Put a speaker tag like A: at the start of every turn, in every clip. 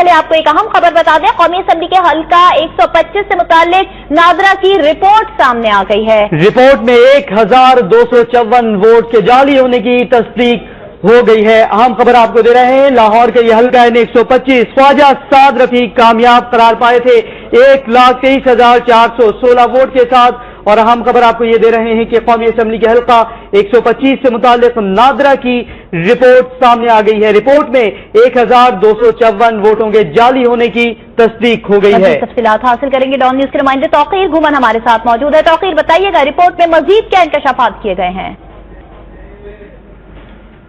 A: पहले आपको एक अहम खबर बता दें, कौमी असम्बली के हल्का 125 से मुतालिक नादरा की रिपोर्ट सामने आ गई है।
B: रिपोर्ट में 1254 वोट के जाली होने की तस्दीक हो गई है। अहम खबर आपको दे रहे हैं, लाहौर के ये हल्का है 125, ख्वाजा साद रफीक कामयाब करार पाए थे 1,23,416 वोट के साथ। और अहम खबर आपको ये दे रहे हैं कि कौमी असम्बली के हल्का 125 से मुतालिक नादरा की रिपोर्ट सामने आ गई है। रिपोर्ट में 1254 वोटों के जाली होने की तस्दीक हो गई है।
A: तफसीलात हासिल करेंगे। डॉन न्यूज के नुमाइंदे तौकीर घुमन हमारे साथ मौजूद है। तौकीर, बताइएगा रिपोर्ट में मजीद क्या इंकशाफात किए गए हैं?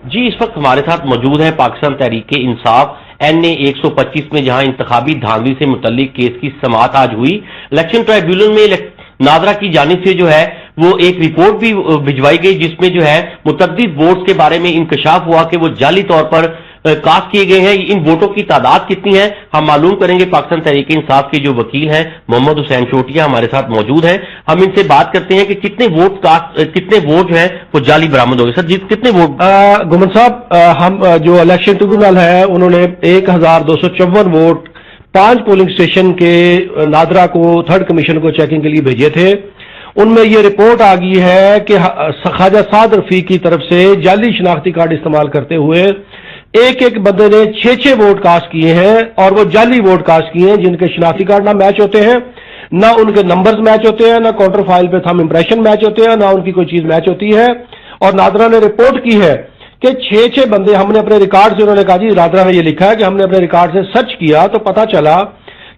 C: जी, इस वक्त हमारे साथ मौजूद है पाकिस्तान तहरीक इंसाफ NA 125 में, जहां इंतखाबी धांधली से मुतल्लिक केस की समाअत आज हुई। इलेक्शन ट्राइब्यूनल में नादरा की जानिब से जो है वो एक रिपोर्ट भी भिजवाई गई, जिसमें जो है मुतअद्दिद वोट्स के बारे में इंकशाफ हुआ कि वो जाली तौर पर कास्ट किए गए हैं। इन वोटों की तादाद कितनी है हम मालूम करेंगे। पाकिस्तान तहरीक इंसाफ के जो वकील हैं मोहम्मद हुसैन चोटिया हमारे साथ मौजूद हैं। हम इनसे बात करते हैं कि कितने वोट जो है वो जाली बरामद हो गए। सर जी, कितने वोट?
D: गुमन साहब, हम जो इलेक्शन ट्रिब्यूनल है उन्होंने 1254 वोट 5 पोलिंग स्टेशन के नादरा को थर्ड कमीशन को चेकिंग के लिए भेजे थे। उनमें ये रिपोर्ट आ गई है कि ख्वाजा साद रफीक की तरफ से जाली शनाख्ती कार्ड इस्तेमाल करते हुए एक बंदे ने 6 वोट कास्ट किए हैं, और वो जाली वोट कास्ट किए हैं जिनके शनाख्ती कार्ड ना मैच होते हैं, ना उनके नंबर्स मैच होते हैं, ना काउंटर फाइल पे थंब इंप्रेशन मैच होते हैं, ना उनकी कोई चीज मैच होती है। और नादरा ने रिपोर्ट की है कि 6 बंदे, हमने अपने रिकॉर्ड से, उन्होंने कहा जी नादरा ने ये लिखा है कि हमने अपने रिकॉर्ड से सर्च किया तो पता चला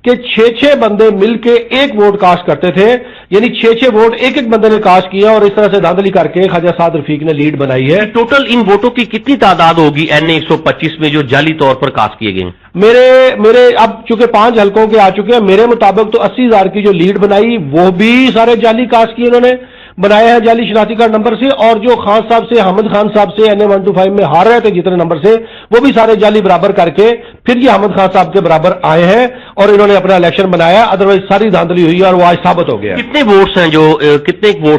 D: कि 6 बंदे मिलके एक वोट कास्ट करते थे, यानी 6 वोट एक बंदे ने कास्ट किया, और इस तरह से धांधली करके ख्वाजा साद रफीक ने लीड बनाई है।
C: टोटल इन वोटों की कितनी तादाद होगी NA 125 में जो जाली तौर पर कास्ट किए गए?
D: मेरे अब चूंकि 5 हल्कों के आ चुके हैं, मेरे मुताबिक तो 80,000 की जो लीड बनाई वो भी सारे जाली कास्ट किए उन्होंने, बनाया है जाली शनाख्ती कार्ड नंबर से। और जो खान साहब से, अहमद खान साहब से NA 125 में हार रहे थे जितने नंबर से, वो भी सारे जाली बराबर करके फिर ये अहमद खान साहब के बराबर आए हैं और इन्होंने अपना इलेक्शन बनाया। अदरवाइज सारी धांधली हुई और वो आज साबित हो गया।
C: कितने वोट्स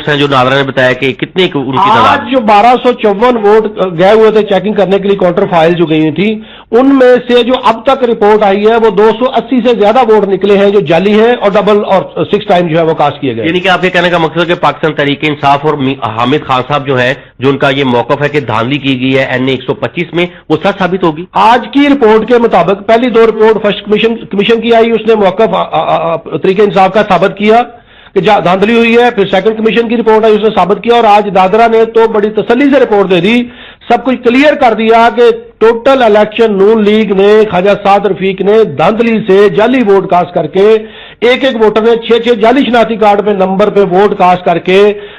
C: हैं जो नादरा ने बताया कि कितने उनकी तादाद?
D: आज जो 1254 वोट गए हुए थे चेकिंग करने के लिए, काउंटर फाइल जो गई थी, उनमें से जो अब तक रिपोर्ट आई है वो 280 से ज्यादा वोट निकले हैं जो जाली हैं, और डबल और 6 टाइम जो है वो कास्ट किए गए।
C: यानी कि आपके कहने का मकसद है कि पाकिस्तान तहरीक इंसाफ और हामिद खान साहब जो है, जो उनका ये मौकफ है कि धांधली की गई है NA 125 में, वो सच साबित होगी?
D: आज की रिपोर्ट के मुताबिक पहली 2 रिपोर्ट फर्स्ट कमीशन की आई, उसने मौकफ तहरीक इंसाफ का साबित किया कि धांधली हुई है। फिर सेकंड कमीशन की रिपोर्ट आई, उसने साबित किया, और आज नादरा ने तो बड़ी तसल्ली से रिपोर्ट दे दी, सब कुछ क्लियर कर दिया कि टोटल इलेक्शन नून लीग ने, ख्वाजा साद रफीक ने धांधली से जाली वोट कास्ट करके, एक वोटर ने 6 जाली शनाख्ती कार्ड पे नंबर पे वोट कास्ट करके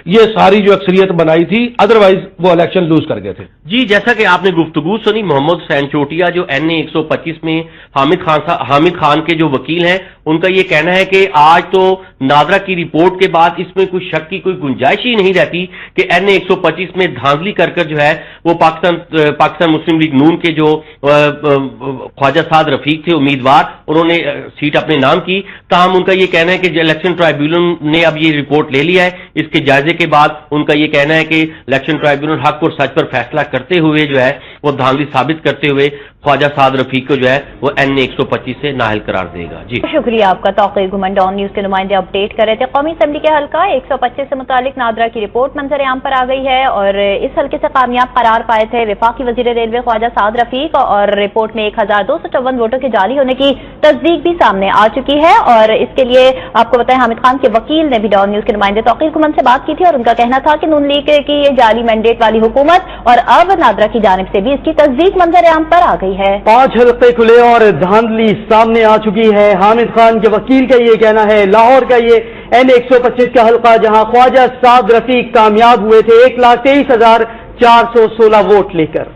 D: ये सारी जो अक्सरियत बनाई थी, अदरवाइज वो इलेक्शन लूज कर गए थे।
C: जी, जैसा कि आपने गुफ्तगू सुनी, मोहम्मद हुसैन चोटिया जो NA 125 में हामिद खान के जो वकील हैं, उनका ये कहना है कि आज तो नादरा की रिपोर्ट के बाद इसमें कोई शक की कोई गुंजाइश ही नहीं रहती कि NA 125 में धांधली कर जो है वो पाकिस्तान मुस्लिम लीग नून के जो ख्वाजा साद रफीक थे उम्मीदवार, उन्होंने सीट अपने नाम की। ताहम उनका ये कहना है कि इलेक्शन ट्राइब्यूनल ने अब ये रिपोर्ट ले लिया है। इसके जायजे के बाद उनका ये कहना है कि इलेक्शन ट्राइब्यूनल हक और सच पर फैसला करते हुए जो है वो धांधली साबित करते हुए ख्वाजा साद रफीक को जो है वो NA 125 से नाअहल करार देगा। जी,
A: शुक्रिया आपका। तौकीर घुमन, डॉन न्यूज के नुमाइंदे अपडेट कर रहे थे। कौमी असम्बली के हल्का 125 से मुतालिक नादरा की रिपोर्ट मंजर आम पर आ गई है, और इस हल्के से कामयाब करार पाए थे वफाकी वजीर रेलवे ख्वाजा साद रफीक, और रिपोर्ट में 1254 वोटों के जाली होने की तस्दीक भी सामने आ चुकी है। और इसके लिए आपको बताएं, हामिद खान के वकील ने भी डॉन न्यूज के नुमाइंदे तौकीर घुमन से बात की थी, और उनका कहना था कि नून लीग की ये जाली मैंडेट वाली हुकूमत और अब नादरा की जानिब से भी इसकी तस्दीक मंजर आम पर आ गई है।
B: 5 हल्के खुले और धांधली सामने आ चुकी है। हामिद खान के वकील का ये कहना है। लाहौर का ये NA 125 का हल्का, जहां ख्वाजा साद रफीक कामयाब हुए थे 1,23,416 वोट लेकर।